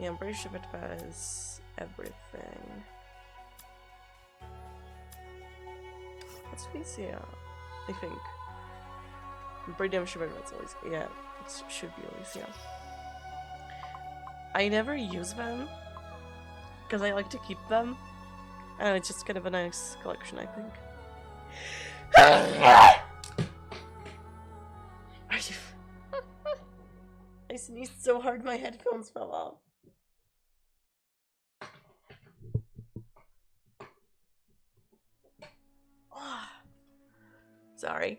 Yeah, I'm pretty sure it has everything. That's Alicia, I think. I'm pretty damn sure that's Alicia. Yeah, it should be Alicia. I never use them because I like to keep them. And it's just kind of a nice collection, I think. Are you? I sneezed so hard my headphones fell off. Sorry.